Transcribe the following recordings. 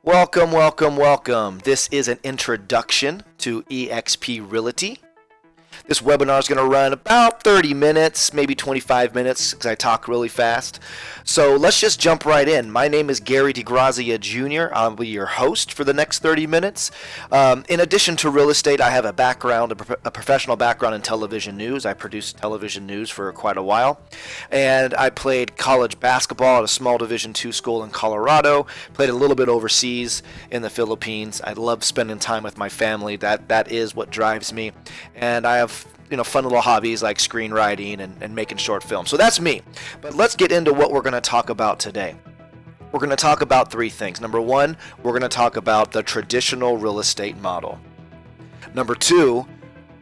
Welcome, welcome, welcome. This is an introduction to eXp Realty. This webinar is going to run about 30 minutes, maybe 25 minutes, because I talk really fast. So let's just jump right in. My name is Gary DeGrazia Jr. I'll be your host for the next 30 minutes. In addition to real estate, I have a background, a professional background in television news. I produced television news for quite a while. And I played college basketball at a small Division II school in Colorado. Played a little bit overseas in the Philippines. I love spending time with my family. That is what drives me. And I have fun little hobbies like screenwriting and making short films. So that's me. But let's get into what we're going to talk about today. We're going to talk about three things. Number one, we're going to talk about the traditional real estate model. Number two,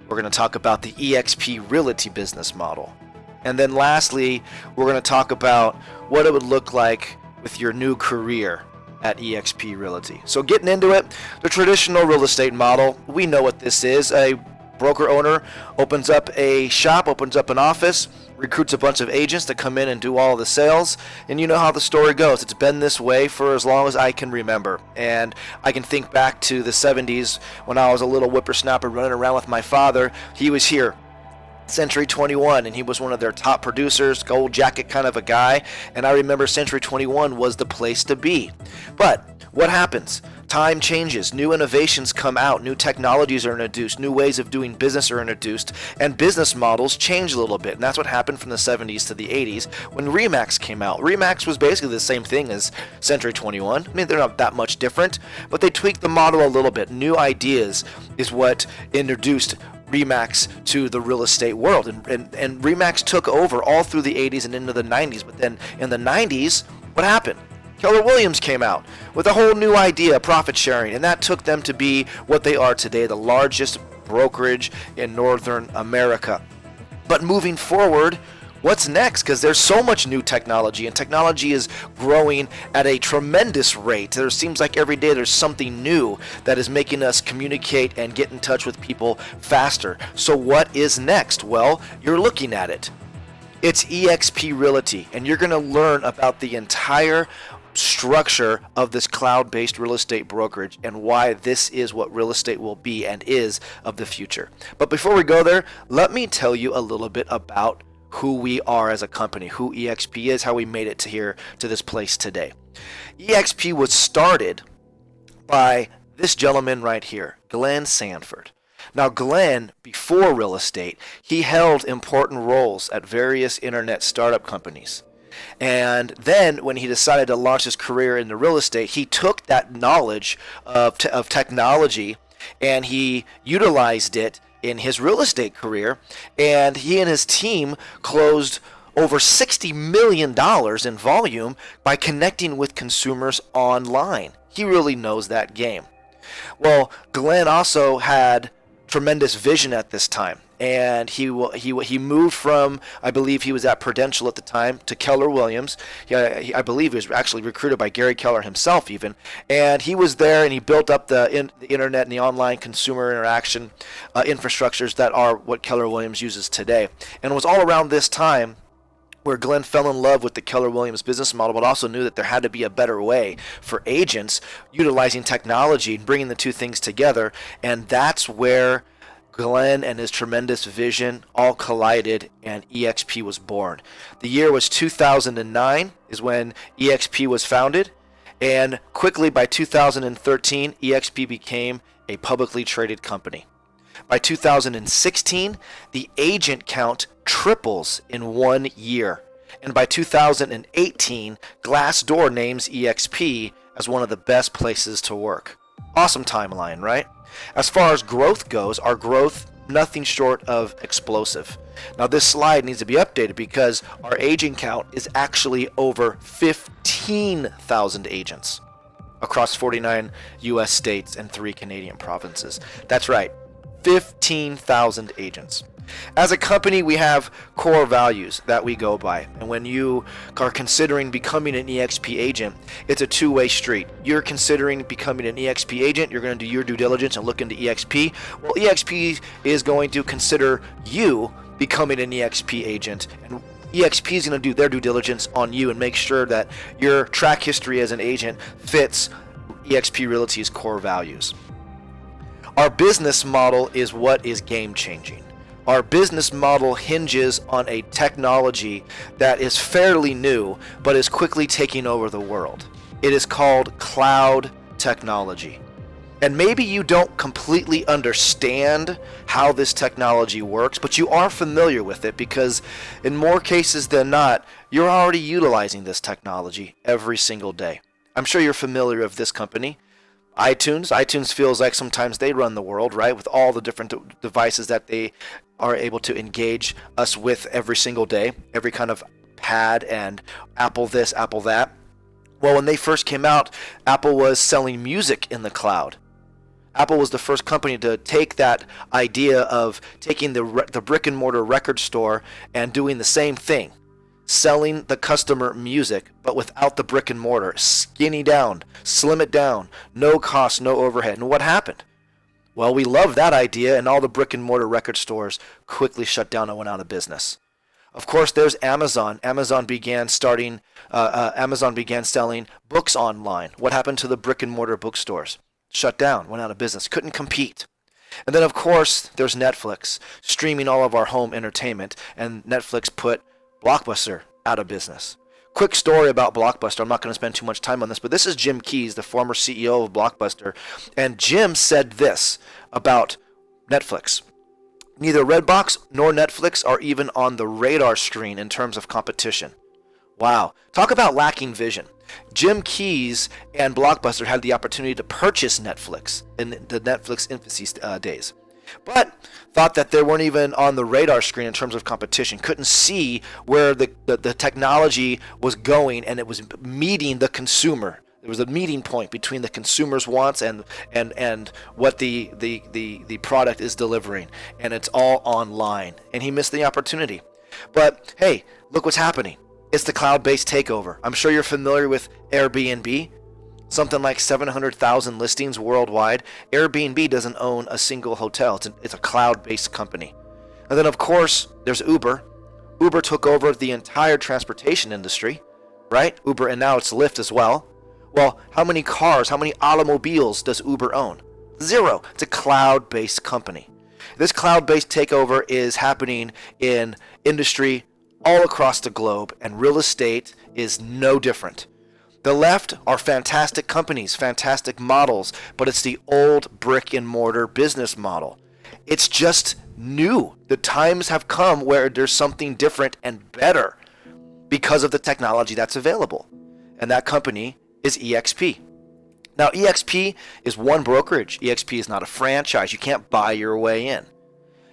we're going to talk about the eXp Realty business model. And then lastly, we're going to talk about what it would look like with your new career at eXp Realty. So getting into it, the traditional real estate model, we know what this is. A broker owner opens up a shop, opens up an office, recruits a bunch of agents to come in and do all the sales, and you know how the story goes. It's been this way for as long as I can remember, and I can think back to the 70s when I was a little whippersnapper running around with my father. He was here, Century 21, and he was one of their top producers, gold jacket kind of a guy, and I remember Century 21 was the place to be. But what happens? Time changes, new innovations come out, new technologies are introduced, new ways of doing business are introduced, and business models change a little bit. And that's what happened from the 70s to the 80s when RE/MAX came out. RE/MAX was basically the same thing as Century 21. I mean, they're not that much different, but they tweaked the model a little bit. New ideas is what introduced RE/MAX to the real estate world. And RE/MAX took over all through the 80s and into the 90s. But then in the 90s, what happened? Keller Williams came out with a whole new idea, profit sharing, and that took them to be what they are today, the largest brokerage in Northern America. But moving forward, what's next? Because there's so much new technology, and technology is growing at a tremendous rate. There seems like every day there's something new that is making us communicate and get in touch with people faster. So what is next? Well, you're looking at it. It's eXp Realty, and you're going to learn about the entire structure of this cloud-based real estate brokerage and why this is what real estate will be and is of the future. But before we go there, let me tell you a little bit about who we are as a company, who eXp is, how we made it to this place today. eXp was started by this gentleman right here, Glenn Sanford. Now, Glenn, before real estate, he held important roles at various internet startup companies. And then when he decided to launch his career into real estate, he took that knowledge of technology and he utilized it in his real estate career. And he and his team closed over $60 million in volume by connecting with consumers online. He really knows that game. Well, Glenn also had tremendous vision at this time, and he moved from, I believe he was at Prudential at the time, to Keller Williams. I believe he was actually recruited by Gary Keller himself even, and he was there and he built up the internet and the online consumer interaction infrastructures that are what Keller Williams uses today. And it was all around this time where Glenn fell in love with the Keller Williams business model, but also knew that there had to be a better way for agents utilizing technology and bringing the two things together. And that's where Glenn and his tremendous vision all collided and eXp was born. The year was 2009 is when eXp was founded. And quickly by 2013, eXp became a publicly traded company. By 2016, the agent count triples in 1 year. And by 2018, Glassdoor names eXp as one of the best places to work. Awesome timeline, right? As far as growth goes, our growth, nothing short of explosive. Now this slide needs to be updated because our agent count is actually over 15,000 agents across 49 US states and 3 Canadian provinces. That's right. 15,000 agents. As a company, we have core values that we go by. And when you are considering becoming an eXp agent, it's a two-way street. You're considering becoming an eXp agent, you're going to do your due diligence and look into eXp. Well, eXp is going to consider you becoming an eXp agent, and eXp is going to do their due diligence on you and make sure that your track history as an agent fits eXp Realty's core values. Our business model is what is game changing. Our business model hinges on a technology that is fairly new, but is quickly taking over the world. It is called cloud technology. And maybe you don't completely understand how this technology works, but you are familiar with it because in more cases than not, you're already utilizing this technology every single day. I'm sure you're familiar with this company, iTunes. iTunes feels like sometimes they run the world, right? With all the different devices that they are able to engage us with every single day, every kind of pad and Apple this, Apple that. Well, when they first came out, Apple was selling music in the cloud. Apple was the first company to take that idea of taking the brick and mortar record store and doing the same thing, selling the customer music, but without the brick and mortar, skinny down, slim it down, no cost, no overhead. And what happened? Well, we loved that idea, and all the brick and mortar record stores quickly shut down and went out of business. Of course, there's Amazon. Amazon began selling books online. What happened to the brick and mortar bookstores? Shut down, went out of business, couldn't compete. And then, of course, there's Netflix, streaming all of our home entertainment, and Netflix put Blockbuster out of business. Quick story about Blockbuster. I'm not going to spend too much time on this, but this is Jim Keyes, the former CEO of Blockbuster. And Jim said this about Netflix. Neither Redbox nor Netflix are even on the radar screen in terms of competition. Wow. Talk about lacking vision. Jim Keyes and Blockbuster had the opportunity to purchase Netflix in the Netflix infancy days, but thought that they weren't even on the radar screen in terms of competition, couldn't see where the technology was going, and it was meeting the consumer. There was a meeting point between the consumer's wants and what the product is delivering, and it's all online, and he missed the opportunity. But hey, look what's happening. It's the cloud-based takeover. I'm sure you're familiar with Airbnb. Something like 700,000 listings worldwide. Airbnb doesn't own a single hotel. It's a cloud-based company. And then, of course, there's Uber. Uber took over the entire transportation industry, right? Uber, and now it's Lyft as well. Well, how many cars, how many automobiles does Uber own? Zero. It's a cloud-based company. This cloud-based takeover is happening in industry all across the globe, and real estate is no different. The left are fantastic companies, fantastic models, but it's the old brick and mortar business model. It's just new. The times have come where there's something different and better because of the technology that's available. And that company is eXp. Now, eXp is one brokerage. eXp is not a franchise. You can't buy your way in.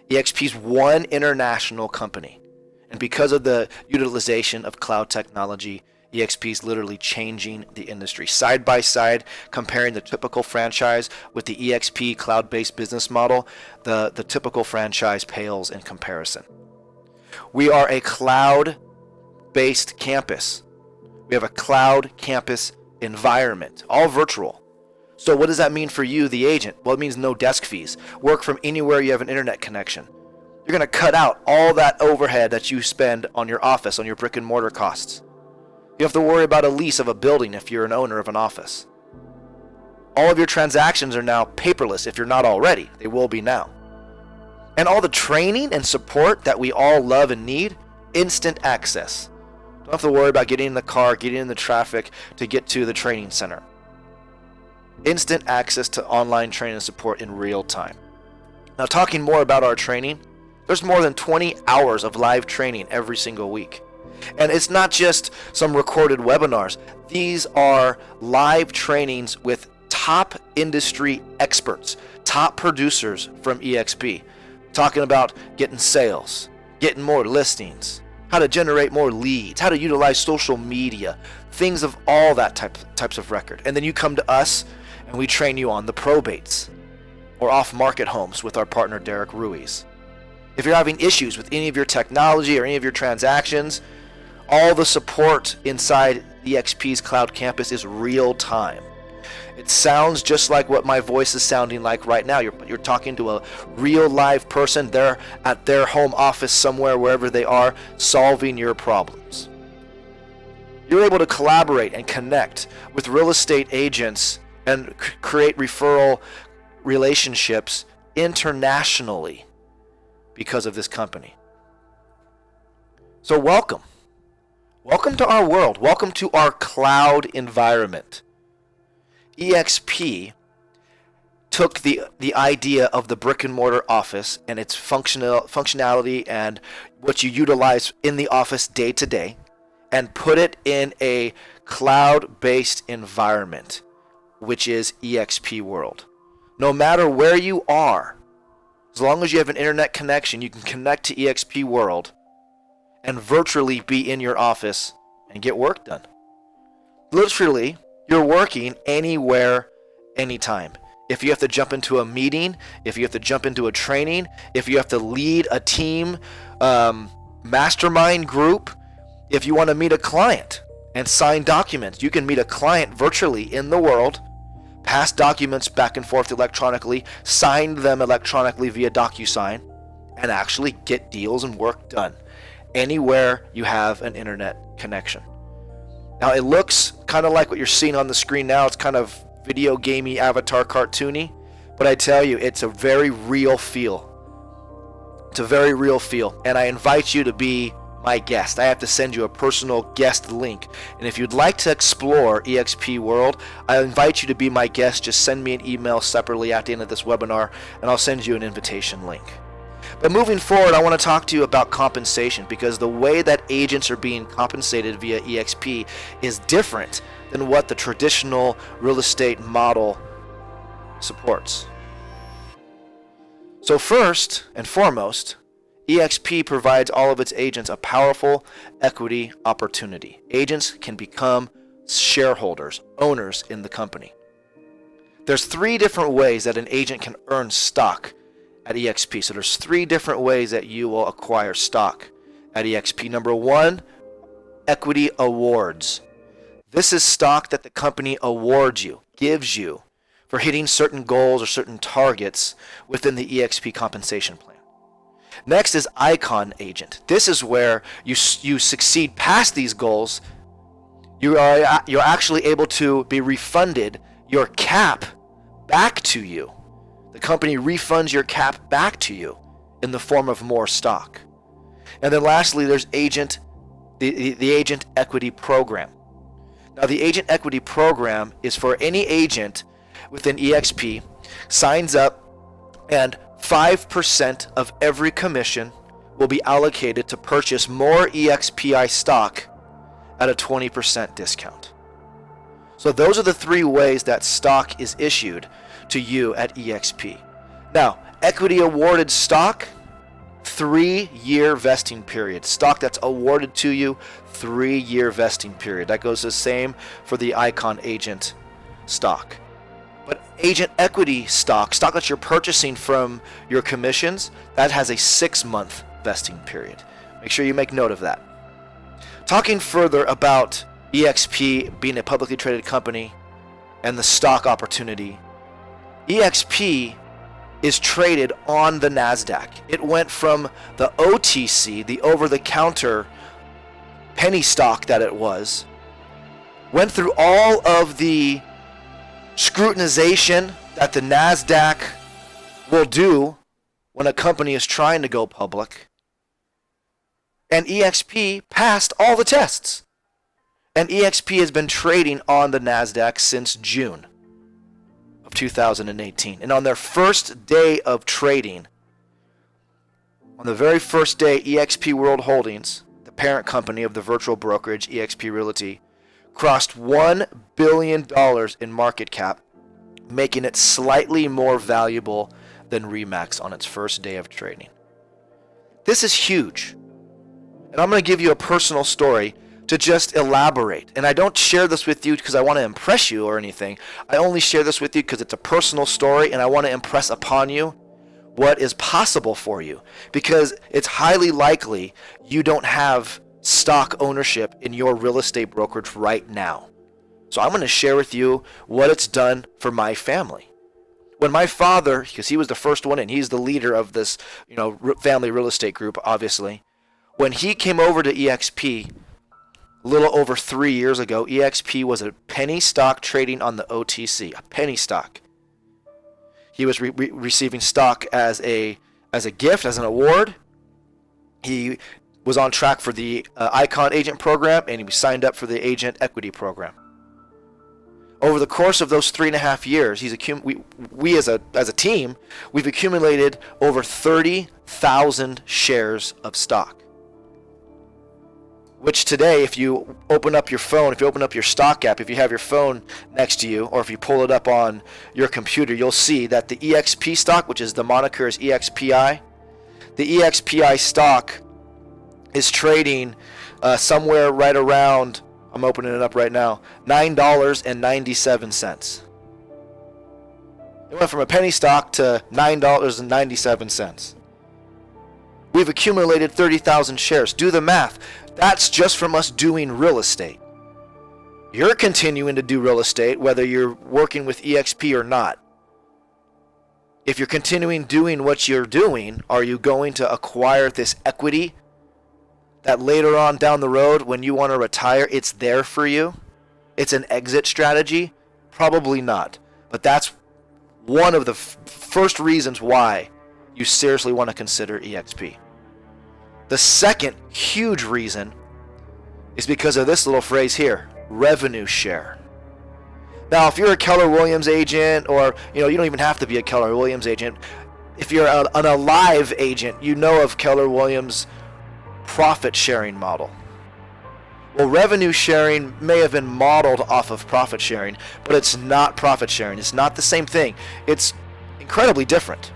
eXp is one international company. And because of the utilization of cloud technology, eXp is literally changing the industry. Side by side, comparing the typical franchise with the eXp cloud-based business model, the typical franchise pales in comparison. We are a cloud-based campus. We have a cloud campus environment, all virtual. So what does that mean for you, the agent? Well, it means no desk fees. Work from anywhere you have an internet connection. You're going to cut out all that overhead that you spend on your office, on your brick and mortar costs. You have to worry about a lease of a building if you're an owner of an office. All of your transactions are now paperless if you're not already. They will be now. And all the training and support that we all love and need, instant access. Don't have to worry about getting in the car, getting in the traffic to get to the training center. Instant access to online training and support in real time. Now, talking more about our training, there's more than 20 hours of live training every single week. And it's not just some recorded webinars. These are live trainings with top industry experts, top producers from eXp, talking about getting sales, getting more listings, how to generate more leads, how to utilize social media, things of all that types of record. And then you come to us and we train you on the probates or off-market homes with our partner Derek Ruiz. If you're having issues with any of your technology or any of your transactions, all the support inside eXp's cloud campus is real time. It sounds just like what my voice is sounding like right now. You're talking to a real live person. They're at their home office somewhere, wherever they are, solving your problems. You're able to collaborate and connect with real estate agents and create referral relationships internationally because of this company. So welcome. Welcome to our world. Welcome to our cloud environment. EXP took the idea of the brick and mortar office and its functionality and what you utilize in the office day to day and put it in a cloud-based environment, which is EXP World. No matter where you are, as long as you have an internet connection, you can connect to EXP World and virtually be in your office and get work done. Literally, you're working anywhere, anytime. If you have to jump into a meeting, if you have to jump into a training, if you have to lead a team mastermind group, if you want to meet a client and sign documents, you can meet a client virtually in the world, pass documents back and forth electronically, sign them electronically via DocuSign, and actually get deals and work done anywhere you have an internet connection. Now, it looks kind of like what you're seeing on the screen now. It's kind of video gamey, avatar cartoony, but I tell you, it's a very real feel. It's a very real feel, and I invite you to be my guest. I have to send you a personal guest link, and if you'd like to explore EXP World, I invite you to be my guest. Just send me an email separately at the end of this webinar, and I'll send you an invitation link. But moving forward, I want to talk to you about compensation, because the way that agents are being compensated via EXP is different than what the traditional real estate model supports. So first and foremost, EXP provides all of its agents a powerful equity opportunity. Agents can become shareholders, owners in the company. There's 3 different ways that an agent can earn stock at EXP. So there's 3 different ways that you will acquire stock at EXP. Number 1, equity awards. This is stock that the company awards you, gives you, for hitting certain goals or certain targets within the EXP compensation plan. Next is Icon Agent. This is where you succeed past these goals. You're actually able to be refunded your cap back to you. The company refunds your cap back to you in the form of more stock. And then lastly, there's the Agent Equity Program. Now, the Agent Equity Program is for any agent within EXP signs up, and 5% of every commission will be allocated to purchase more EXPI stock at a 20% discount. So those are the 3 ways that stock is issued to you at EXP. Now, equity awarded stock, 3-year vesting period. Stock that's awarded to you, 3-year vesting period. That goes the same for the Icon Agent stock. But agent equity stock that you're purchasing from your commissions, that has a 6-month vesting period. Make sure you make note of that. Talking further about EXP being a publicly traded company and the stock opportunity, EXP is traded on the NASDAQ. It went from the OTC, the over-the-counter penny stock that it was, went through all of the scrutinization that the NASDAQ will do when a company is trying to go public, and EXP passed all the tests. And EXP has been trading on the NASDAQ since June of 2018. And on their first day of trading, on the very first day, EXP World Holdings, the parent company of the virtual brokerage EXP Realty, crossed $1 billion in market cap, making it slightly more valuable than Remax on its first day of trading. This is huge. And I'm going to give you a personal story to just elaborate. And I don't share this with you because I want to impress you or anything. I only share this with you because it's a personal story, and I want to impress upon you what is possible for you, because it's highly likely you don't have stock ownership in your real estate brokerage right now. So I'm going to share with you what it's done for my family. When my father, because he was the first one and he's the leader of this, family real estate group, obviously, when he came over to EXP a little over 3 years ago, EXP was a penny stock trading on the OTC, a penny stock. He was receiving stock as a gift, as an award. He was on track for the Icon Agent program, and he was signed up for the Agent Equity program. Over the course of those 3.5 years, we as a team, we've accumulated over 30,000 shares of stock. Which today, if you open up your phone, if you open up your stock app, if you have your phone next to you, or if you pull it up on your computer, you'll see that the EXP stock, which is the moniker is EXPI, the EXPI stock is trading somewhere right around, I'm opening it up right now, $9.97. It went from a penny stock to $9.97. We've accumulated 30,000 shares. Do the math. That's just from us doing real estate. You're continuing to do real estate whether you're working with EXP or not. If you're continuing doing what you're doing, are you going to acquire this equity that later on down the road when you want to retire, it's there for you? It's an exit strategy? Probably not. But that's one of the first reasons why you seriously want to consider EXP. The second huge reason is because of this little phrase here, revenue share. Now, if you're a Keller Williams agent, or you don't even have to be a Keller Williams agent. If you're an Alive agent, you know of Keller Williams' profit sharing model. Well, revenue sharing may have been modeled off of profit sharing, but it's not profit sharing. It's not the same thing. It's incredibly different.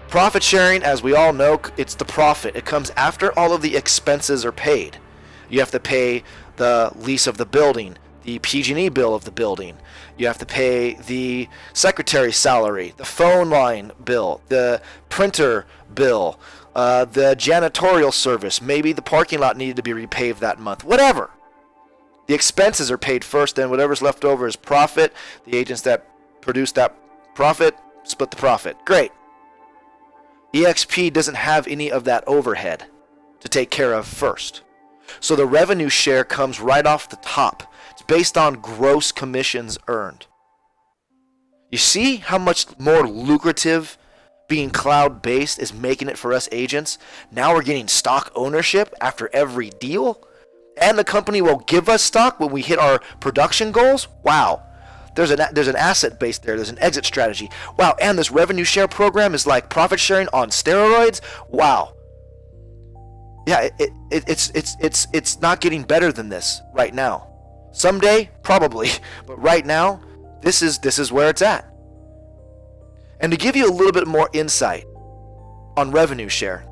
Profit sharing, as we all know, it's the profit. It comes after all of the expenses are paid. You have to pay the lease of the building, the PG&E bill of the building. You have to pay the secretary's salary, the phone line bill, the printer bill, the janitorial service. Maybe the parking lot needed to be repaved that month. Whatever. The expenses are paid first, and whatever's left over is profit. The agents that produce that profit split the profit. Great. EXP doesn't have any of that overhead to take care of first. So the revenue share comes right off the top. It's based on gross commissions earned. You see how much more lucrative being cloud-based is making it for us agents? Now we're getting stock ownership after every deal, and the company will give us stock when we hit our production goals? Wow. There's an asset base there. There's an exit strategy. Wow, and this revenue share program is like profit sharing on steroids. Wow. Yeah, it's not getting better than this right now. Someday, probably, but right now, this is where it's at. And to give you a little bit more insight on revenue share,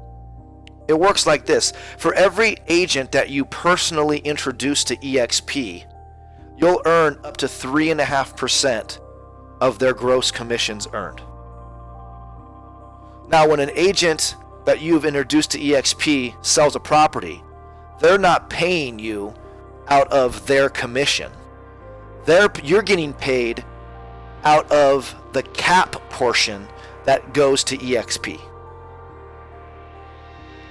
it works like this. For every agent that you personally introduce to EXP, you'll earn up to 3.5% of their gross commissions earned. Now, when an agent that you've introduced to EXP sells a property, they're not paying you out of their commission. You're getting paid out of the cap portion that goes to EXP.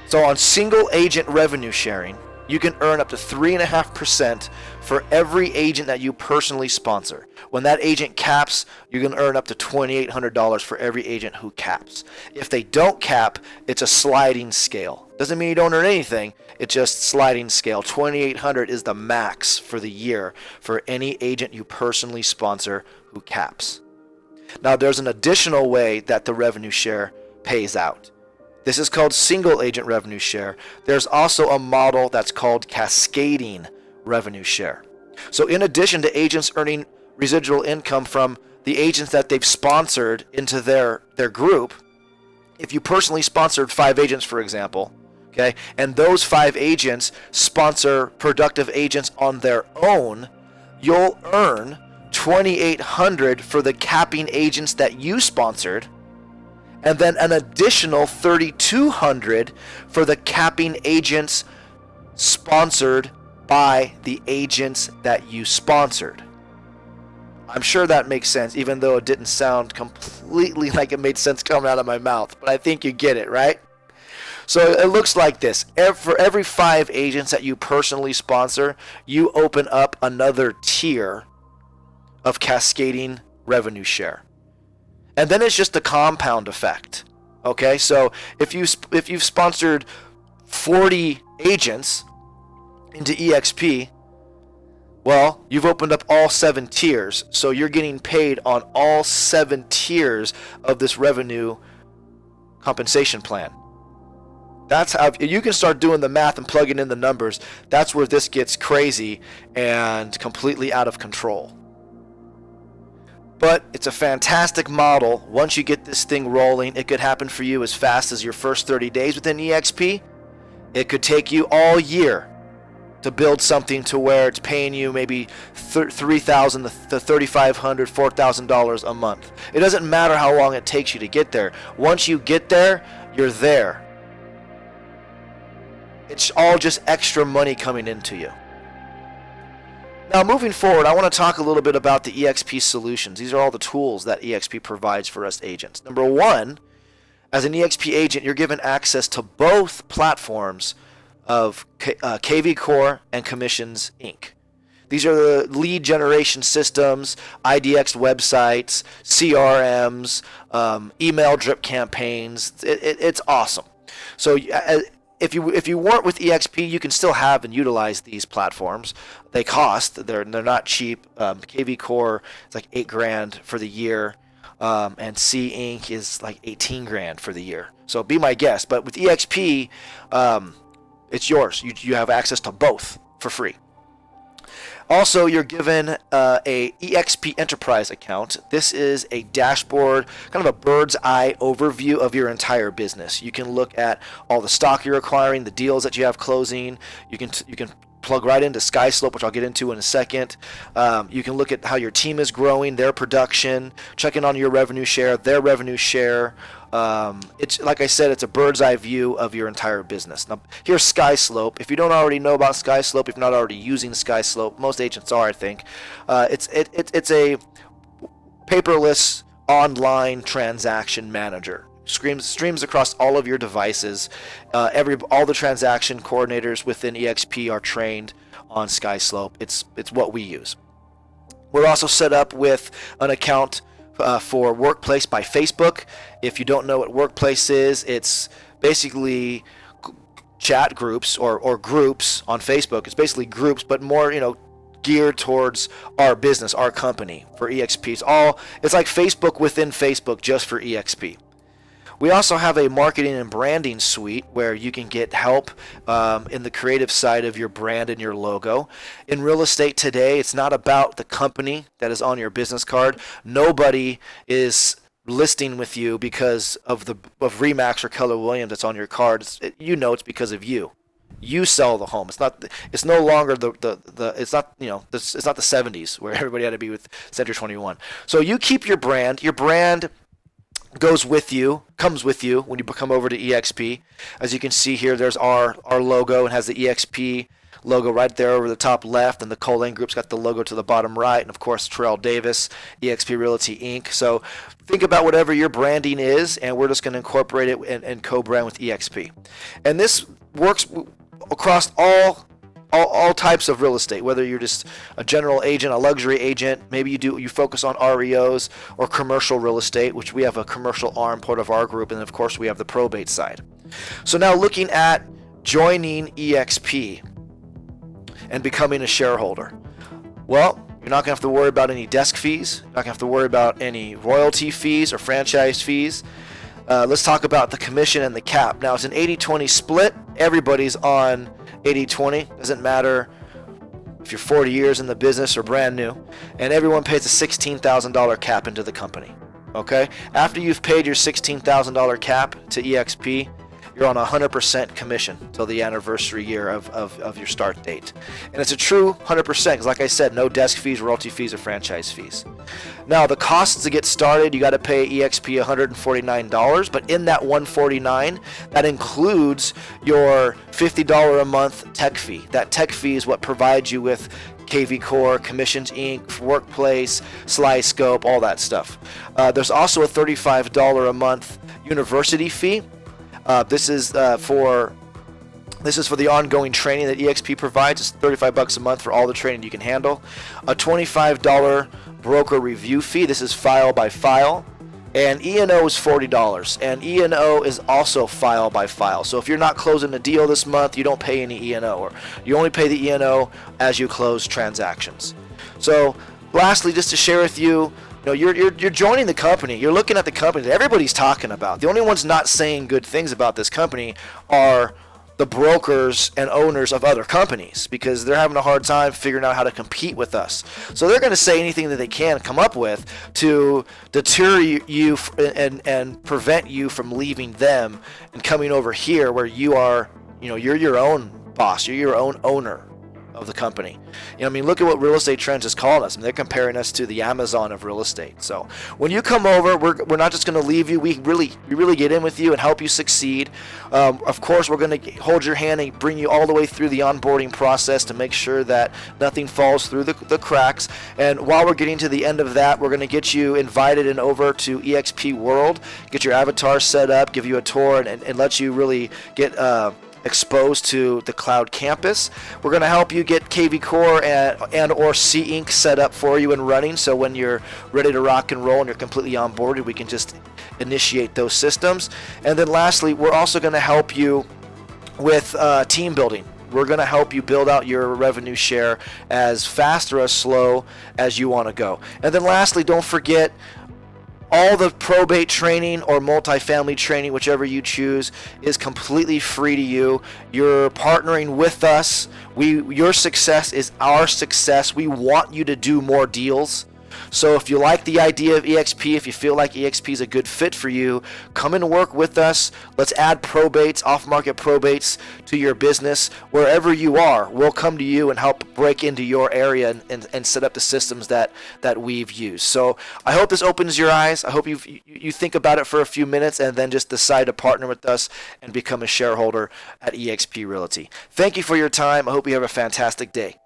So on single agent revenue sharing, you can earn up to 3.5% for every agent that you personally sponsor. When that agent caps, you can earn up to $2,800 for every agent who caps. If they don't cap, it's a sliding scale. Doesn't mean you don't earn anything, it's just sliding scale. $2,800 is the max for the year for any agent you personally sponsor who caps. Now, there's an additional way that the revenue share pays out. This is called single agent revenue share. There's also a model that's called cascading revenue share. So in addition to agents earning residual income from the agents that they've sponsored into their group, if you personally sponsored 5 agents, for example, okay, and those 5 agents sponsor productive agents on their own, you'll earn $2,800 for the capping agents that you sponsored, and then an additional $3,200 for the capping agents sponsored by the agents that you sponsored. I'm sure that makes sense, even though it didn't sound completely like it made sense coming out of my mouth, but I think you get it, right? So it looks like this. For every 5 agents that you personally sponsor, you open up another tier of cascading revenue share. And then it's just a compound effect. Okay, so if you've sponsored 40 agents into EXP, well, you've opened up all 7 tiers, so you're getting paid on all 7 tiers of this revenue compensation plan. That's how you can start doing the math and plugging in the numbers. That's where this gets crazy and completely out of control. But it's a fantastic model. Once you get this thing rolling, it could happen for you as fast as your first 30 days within EXP. It could take you all year to build something to where it's paying you maybe $3,000 to $3,500, $4,000 a month. It doesn't matter how long it takes you to get there. Once you get there, you're there. It's all just extra money coming into you. Now, moving forward, I want to talk a little bit about the EXP solutions. These are all the tools that EXP provides for us agents. Number one, as an EXP agent, you're given access to both platforms of KV Core and Commissions Inc. These are the lead generation systems, IDX websites, CRMs, email drip campaigns. It's awesome. So if you weren't with EXP, you can still have and utilize these platforms. They cost. They're not cheap. KV Core is like $8,000 for the year, and C Inc is like $18,000 for the year. So be my guest. But with EXP, it's yours. You have access to both for free. Also, you're given a EXP Enterprise account. This is a dashboard, kind of a bird's eye overview of your entire business. You can look at all the stock you're acquiring, the deals that you have closing. You can plug right into SkySlope, which I'll get into in a second. You can look at how your team is growing, their production, checking on your revenue share, their revenue share. It's like I said, it's a bird's eye view of your entire business. Now, here's SkySlope. If you don't already know about SkySlope, if you're not already using SkySlope, most agents are, I think. It's a paperless online transaction manager. Streams across all of your devices. All the transaction coordinators within EXP are trained on SkySlope. It's what we use. We're also set up with an account for Workplace by Facebook. If you don't know what Workplace is, it's basically chat groups or groups on Facebook. It's basically groups, but more geared towards our business, our company for EXP. It's like Facebook within Facebook, just for EXP. We also have a marketing and branding suite where you can get help in the creative side of your brand and your logo. In real estate today, it's not about the company that is on your business card. Nobody is listing with you because of Remax or Keller Williams that's on your card. It's because of you. You sell the home. It's no longer it's not the 70s where everybody had to be with Century 21. So you keep your brand. Your brand comes with you when you come over to EXP. As you can see here, there's our logo and has the EXP logo right there over the top left, and the Colane Group's got the logo to the bottom right, and of course Terrell Davis, EXP Realty Inc. So think about whatever your branding is, and we're just going to incorporate it and co-brand with EXP. And this works across all types of real estate, whether you're just a general agent, a luxury agent, maybe you focus on REOs or commercial real estate, which we have a commercial arm part of our group, and of course we have the probate side. So now looking at joining EXP and becoming a shareholder. Well, you're not going to have to worry about any desk fees. You're not going to have to worry about any royalty fees or franchise fees. Let's talk about the commission and the cap. Now, it's an 80-20 split. Everybody's on 80-20. Doesn't matter if you're 40 years in the business or brand new. And everyone pays a $16,000 cap into the company. Okay? After you've paid your $16,000 cap to EXP, you're on 100% commission till the anniversary year of your start date. And it's a true 100% because, like I said, no desk fees, royalty fees, or franchise fees. Now, the costs to get started, you got to pay EXP $149, but in that $149, that includes your $50 a month tech fee. That tech fee is what provides you with KV Core, Commissions Inc., Workplace, SlyScope, all that stuff. There's also a $35 a month university fee. This is for the ongoing training that EXP provides. It's $35 a month for all the training you can handle. A $25 broker review fee. This is file by file. And E&O is $40. And E&O is also file by file. So if you're not closing a deal this month, you don't pay any E&O. Or you only pay the E&O as you close transactions. So lastly, just to share with you, you're joining the company. You're looking at the company that everybody's talking about. The only ones not saying good things about this company are the brokers and owners of other companies, because they're having a hard time figuring out how to compete with us. So they're going to say anything that they can come up with to deter you and prevent you from leaving them and coming over here where you are, you're your own boss. You're your own owner of the company. Look at what Real Estate Trends is calling us. They're comparing us to the Amazon of real estate. So when you come over, we're not just going to leave you. We really get in with you and help you succeed. Of course, we're going to hold your hand and bring you all the way through the onboarding process to make sure that nothing falls through the cracks. And while we're getting to the end of that, we're going to get you invited and over to EXP World, get your avatar set up, give you a tour, and let you really get exposed to the cloud campus. We're going to help you get KV Core and or C Inc set up for you and running, so when you're ready to rock and roll and you're completely onboarded, we can just initiate those systems. And then lastly, we're also going to help you with team building. We're going to help you build out your revenue share as fast or as slow as you want to go. And then lastly, don't forget, all the probate training or multifamily training, whichever you choose, is completely free to you. You're partnering with us. Your success is our success. We want you to do more deals. So if you like the idea of EXP, if you feel like EXP is a good fit for you, come and work with us. Let's add probates, off-market probates to your business. Wherever you are, we'll come to you and help break into your area and set up the systems that we've used. So I hope this opens your eyes. I hope you think about it for a few minutes and then just decide to partner with us and become a shareholder at EXP Realty. Thank you for your time. I hope you have a fantastic day.